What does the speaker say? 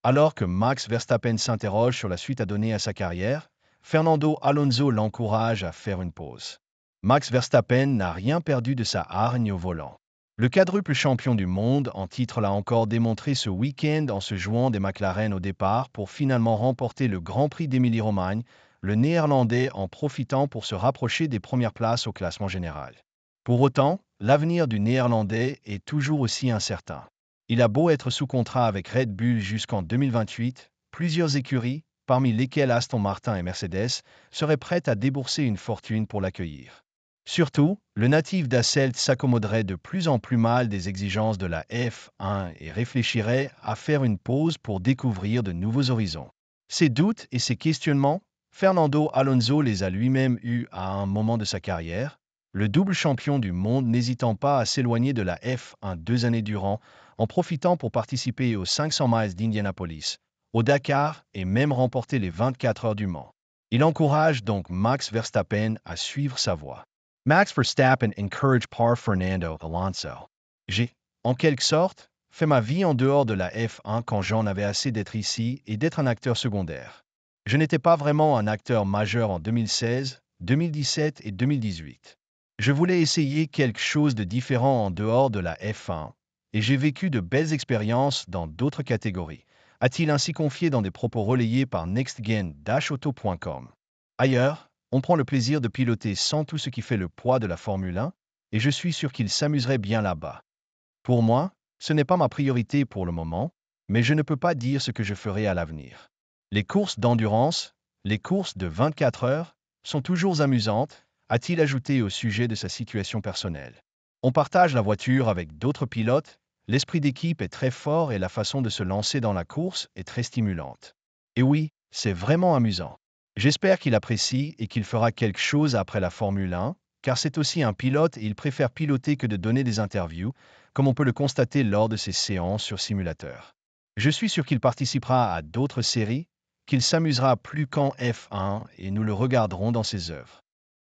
Alors que Max Verstappen s'interroge sur la suite à donner à sa carrière, Fernando Alonso l'encourage à faire une pause. Max Verstappen n'a rien perdu de sa hargne au volant. Le quadruple champion du monde en titre l'a encore démontré ce week-end en se jouant des McLaren au départ pour finalement remporter le Grand Prix d'Émilie-Romagne, le Néerlandais en profitant pour se rapprocher des premières places au classement général. Pour autant, l'avenir du Néerlandais est toujours aussi incertain. Il a beau être sous contrat avec Red Bull jusqu'en 2028, plusieurs écuries, parmi lesquelles Aston Martin et Mercedes, seraient prêtes à débourser une fortune pour l'accueillir. Surtout, le natif d'Asselt s'accommoderait de plus en plus mal des exigences de la F1 et réfléchirait à faire une pause pour découvrir de nouveaux horizons. Ces doutes et ces questionnements, Fernando Alonso les a lui-même eus à un moment de sa carrière, le double champion du monde n'hésitant pas à s'éloigner de la F1 2 années durant, en profitant pour participer aux 500 miles d'Indianapolis, au Dakar et même remporter les 24 heures du Mans. Il encourage donc Max Verstappen à suivre sa voie. Max Verstappen encourage par Fernando Alonso. J'ai, en quelque sorte, fait ma vie en dehors de la F1 quand j'en avais assez d'être ici et d'être un acteur secondaire. Je n'étais pas vraiment un acteur majeur en 2016, 2017 et 2018. Je voulais essayer quelque chose de différent en dehors de la F1, et j'ai vécu de belles expériences dans d'autres catégories, a-t-il ainsi confié dans des propos relayés par nextgen-auto.com. Ailleurs, on prend le plaisir de piloter sans tout ce qui fait le poids de la Formule 1, et je suis sûr qu'il s'amuserait bien là-bas. Pour moi, ce n'est pas ma priorité pour le moment, mais je ne peux pas dire ce que je ferai à l'avenir. Les courses d'endurance, les courses de 24 heures, sont toujours amusantes, a-t-il ajouté au sujet de sa situation personnelle. On partage la voiture avec d'autres pilotes, l'esprit d'équipe est très fort et la façon de se lancer dans la course est très stimulante. Et oui, c'est vraiment amusant. J'espère qu'il apprécie et qu'il fera quelque chose après la Formule 1, car c'est aussi un pilote et il préfère piloter que de donner des interviews, comme on peut le constater lors de ses séances sur simulateur. Je suis sûr qu'il participera à d'autres séries, qu'il s'amusera plus qu'en F1 et nous le regarderons dans ses œuvres.